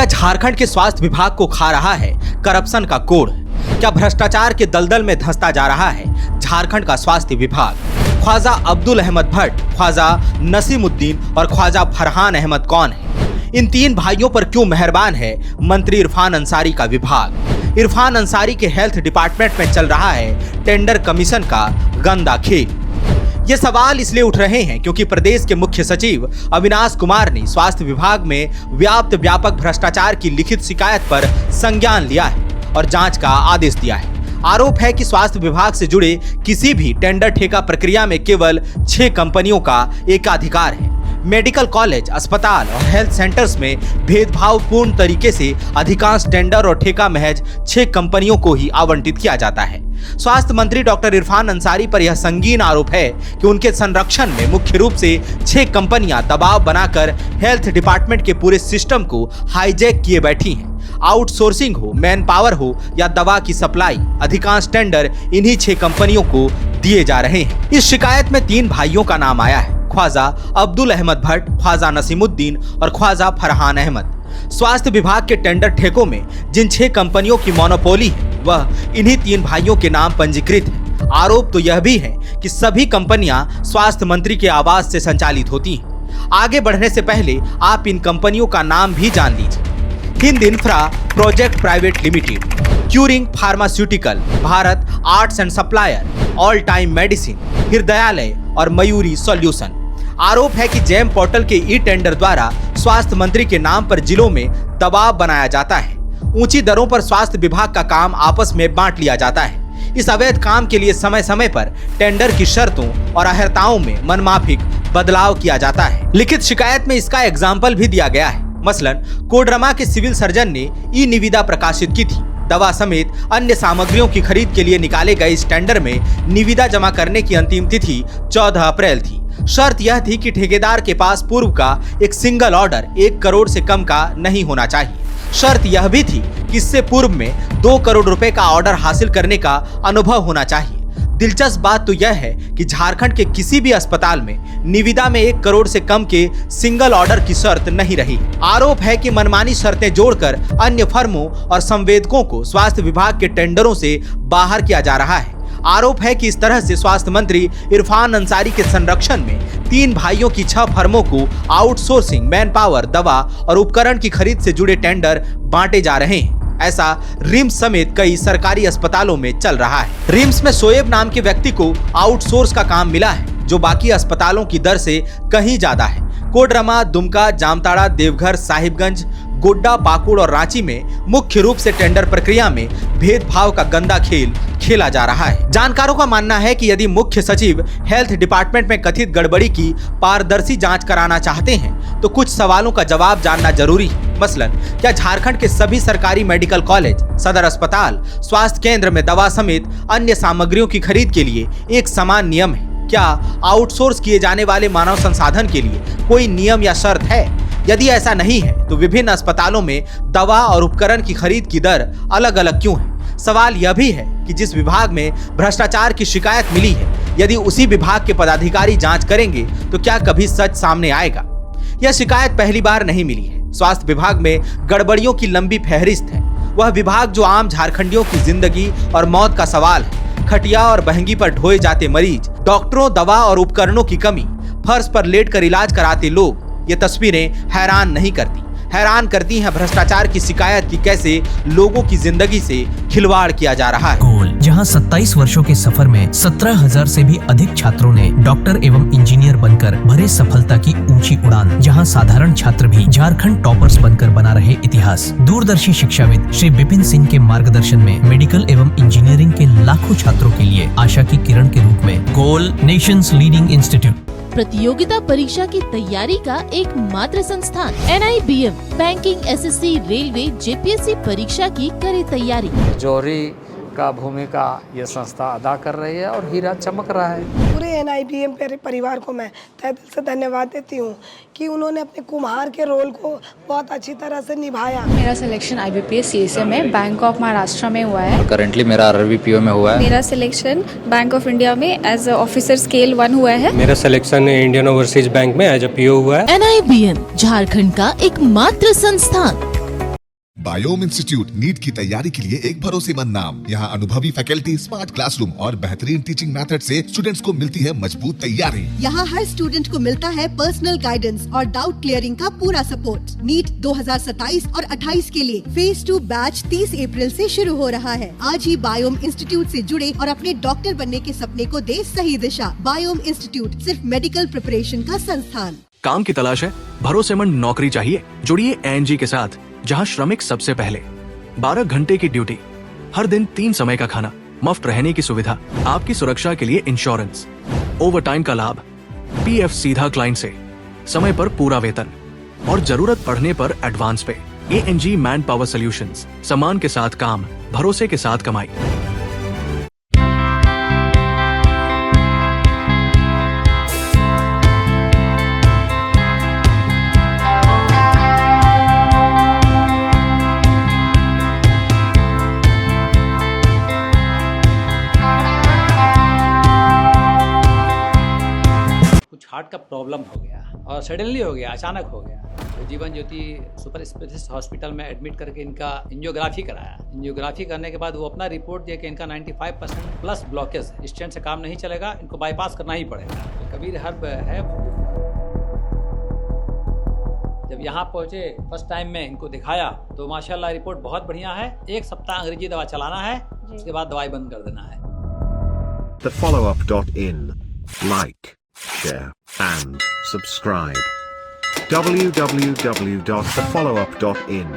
क्या झारखंड के स्वास्थ्य विभाग को खा रहा है करप्शन का कोढ़? क्या भ्रष्टाचार के दलदल में धंसता जा रहा है झारखंड का स्वास्थ्य विभाग? ख्वाजा अब्दुल अहमद भट्ट, ख्वाजा नसीमुद्दीन और ख्वाजा फरहान अहमद कौन है? इन तीन भाइयों पर क्यों मेहरबान है मंत्री इरफान अंसारी का विभाग? इरफान अंसारी के हेल्थ डिपार्टमेंट में चल रहा है टेंडर कमीशन का गंदा खेल। ये सवाल इसलिए उठ रहे हैं क्योंकि प्रदेश के मुख्य सचिव अविनाश कुमार ने स्वास्थ्य विभाग में व्यापक भ्रष्टाचार की लिखित शिकायत पर संज्ञान लिया है और जांच का आदेश दिया है। आरोप है कि स्वास्थ्य विभाग से जुड़े किसी भी टेंडर ठेका प्रक्रिया में केवल 6 कंपनियों का एकाधिकार है। मेडिकल कॉलेज, अस्पताल और हेल्थ सेंटर्स में भेदभावपूर्ण तरीके से अधिकांश टेंडर और ठेका महज 6 कंपनियों को ही आवंटित किया जाता है। स्वास्थ्य मंत्री डॉक्टर इरफान अंसारी पर यह संगीन आरोप है कि उनके संरक्षण में मुख्य रूप से 6 कंपनियां दबाव बनाकर हेल्थ डिपार्टमेंट के पूरे सिस्टम को हाईजैक किए बैठी हैं। आउटसोर्सिंग हो, मैन पावर हो या दवा की सप्लाई, अधिकांश टेंडर इन्हीं 6 कंपनियों को दिए जा रहे हैं। इस शिकायत में 3 भाइयों का नाम आया है, ख्वाजा अब्दुल अहमद भट्ट, ख्वाजा नसीमुद्दीन और ख्वाजा फरहान अहमद। स्वास्थ्य विभाग के टेंडर ठेकों में जिन 6 कंपनियों की मोनोपोली है वह इन्हीं 3 भाइयों के नाम पंजीकृत है। आरोप तो यह भी है कि सभी कंपनियां स्वास्थ्य मंत्री के आवास से संचालित होती हैं। आगे बढ़ने से पहले आप इन कंपनियों का नाम भी जान लीजिए। Hind infra project private limited, curing pharmaceutical, Bharat arts and supplier, all time medicine, Hrudayalaya और मयूरी सॉल्यूशन। आरोप है कि जेम पोर्टल के ई टेंडर द्वारा स्वास्थ्य मंत्री के नाम पर जिलों में दबाव बनाया जाता है। ऊंची दरों पर स्वास्थ्य विभाग का काम आपस में बांट लिया जाता है। इस अवैध काम के लिए समय समय पर टेंडर की शर्तों और अहर्ताओं में मनमाफिक बदलाव किया जाता है। लिखित शिकायत में इसका एग्जाम्पल भी दिया गया है। मसलन कोडरमा के सिविल सर्जन ने ई निविदा प्रकाशित की थी। दवा समेत अन्य सामग्रियों की खरीद के लिए निकाले गए इस टेंडर में निविदा जमा करने की अंतिम तिथि 14 अप्रैल थी। शर्त यह थी कि ठेकेदार के पास पूर्व का एक सिंगल ऑर्डर 1 करोड़ से कम का नहीं होना चाहिए। शर्त यह भी थी कि इससे पूर्व में 2 करोड़ रुपए का ऑर्डर हासिल करने का अनुभव होना चाहिए। दिलचस्प बात तो यह है कि झारखंड के किसी भी अस्पताल में निविदा में 1 करोड़ से कम के सिंगल ऑर्डर की शर्त नहीं रही। आरोप है कि मनमानी शर्तें जोड़कर अन्य फर्मों और संवेदकों को स्वास्थ्य विभाग के टेंडरों से बाहर किया जा रहा है। आरोप है कि इस तरह से स्वास्थ्य मंत्री इरफान अंसारी के संरक्षण में 3 भाइयों की 6 फर्मों को आउटसोर्सिंग, मैन पावर, दवा और उपकरण की खरीद से जुड़े टेंडर बांटे जा रहे हैं। ऐसा रिम्स समेत कई सरकारी अस्पतालों में चल रहा है। रिम्स में शोएब नाम के व्यक्ति को आउटसोर्स का काम मिला है जो बाकी अस्पतालों की दर से कहीं ज्यादा है। कोडरमा, दुमका, जामताड़ा, देवघर, साहिबगंज, गोड्डा, पाकुड़ और रांची में मुख्य रूप से टेंडर प्रक्रिया में भेदभाव का गंदा खेल खेला जा रहा है। जानकारों का मानना है कि यदि मुख्य सचिव हेल्थ डिपार्टमेंट में कथित गड़बड़ी की पारदर्शी जांच कराना चाहते हैं तो कुछ सवालों का जवाब जानना जरूरी है। मसलन क्या झारखंड के सभी सरकारी मेडिकल कॉलेज, सदर अस्पताल, स्वास्थ्य केंद्र में दवा समेत अन्य सामग्रियों की खरीद के लिए एक समान नियम है? क्या आउटसोर्स किए जाने वाले मानव संसाधन के लिए कोई नियम या शर्त है? यदि ऐसा नहीं है तो विभिन्न अस्पतालों में दवा और उपकरण की खरीद की दर अलग अलग क्यों है? सवाल यह भी है कि जिस विभाग में भ्रष्टाचार की शिकायत मिली है, यदि उसी विभाग के पदाधिकारी जांच करेंगे तो क्या कभी सच सामने आएगा? यह शिकायत पहली बार नहीं मिली है। स्वास्थ्य विभाग में गड़बड़ियों की लंबी फहरिस्त है। वह विभाग जो आम झारखंडियों की जिंदगी और मौत का सवाल है। खटिया और बहंगी पर ढोए जाते मरीज, डॉक्टरों, दवा और उपकरणों की कमी, फर्श पर लेटकर इलाज कराते लोग, ये तस्वीरें हैरान नहीं करती। हैरान करती हैं भ्रष्टाचार की शिकायत की कैसे लोगों की जिंदगी से खिलवाड़ किया जा रहा है। गोल, जहां 27 वर्षों के सफर में 17,000 से भी अधिक छात्रों ने डॉक्टर एवं इंजीनियर बनकर भरे सफलता की ऊंची उड़ान, जहां साधारण छात्र भी झारखंड टॉपर्स बनकर बना रहे इतिहास। दूरदर्शी शिक्षाविद श्री विपिन सिंह के मार्गदर्शन में मेडिकल एवं इंजीनियरिंग के लाखों छात्रों के लिए आशा की किरण के रूप में गोल, नेशंस लीडिंग इंस्टीट्यूट। प्रतियोगिता परीक्षा की तैयारी का एकमात्र संस्थान NIBM, banking, SSC, railway, JPSC परीक्षा की करे तैयारी। जौहरी का भूमिका ये संस्था अदा कर रही है और हीरा चमक रहा है। पूरे NIBM परिवार को मैं तहे दिल से धन्यवाद देती हूँ कि उन्होंने अपने कुम्हार के रोल को बहुत अच्छी तरह से निभाया। मेरा सिलेक्शन IBPS CSM में बैंक ऑफ महाराष्ट्र में हुआ है। करंटली मेरा RRBPO में हुआ है। मेरा सिलेक्शन बैंक ऑफ इंडिया में एज ऑफिसर स्केल 1 हुआ है। मेरा सिलेक्शन इंडियन ओवरसीज बैंक में एज PO हुआ है। NIBM झारखंड का एकमात्र संस्थान। बायोम इंस्टीट्यूट नीट की तैयारी के लिए एक भरोसेमंद नाम। यहाँ अनुभवी फैकल्टी, स्मार्ट क्लासरूम और बेहतरीन टीचिंग मेथड से स्टूडेंट्स को मिलती है मजबूत तैयारी। यहाँ हर स्टूडेंट को मिलता है पर्सनल गाइडेंस और डाउट क्लियरिंग का पूरा सपोर्ट। नीट 2027 और 28 के लिए फेज 2 बैच 30 अप्रैल से शुरू हो रहा है। आज ही बायोम इंस्टीट्यूट से जुड़े और अपने डॉक्टर बनने के सपने को दे सही दिशा। बायोम इंस्टीट्यूट सिर्फ मेडिकल प्रिपरेशन का संस्थान। काम की तलाश है, भरोसेमंद नौकरी चाहिए, जुड़िए एएनजी के साथ, जहां श्रमिक सबसे पहले। 12 घंटे की ड्यूटी, हर दिन 3 समय का खाना, मुफ्त रहने की सुविधा, आपकी सुरक्षा के लिए इंश्योरेंस, ओवर टाइम का लाभ, पीएफ सीधा क्लाइंट से, समय पर पूरा वेतन और जरूरत पड़ने पर एडवांस पे। एएनजी मैन पावर सॉल्यूशंस, सम्मान के साथ काम, भरोसे के साथ कमाई। हार्ट का प्रॉब्लम हो गया और सडनली हो गया, अचानक हो गया। तो Jeevan Jyoti super specialist hospital में एडमिट करके इनका एंजियोग्राफी कराया। एंजियोग्राफी करने के बाद वो अपना रिपोर्ट दिया कि इनका 95% प्लस ब्लॉकेज, स्टेंट से काम नहीं चलेगा, इनको बाईपास करना ही पड़ेगा। तो कबीर हर्ब है। जब यहाँ पहुँचे फर्स्ट टाइम में इनको दिखाया तो माशाल्लाह रिपोर्ट बहुत बढ़िया है। 1 सप्ताह अंग्रेजी दवा चलाना है, उसके बाद दवाई बंद कर देना है। thefollowup.in, like, share and subscribe. www.thefollowup.in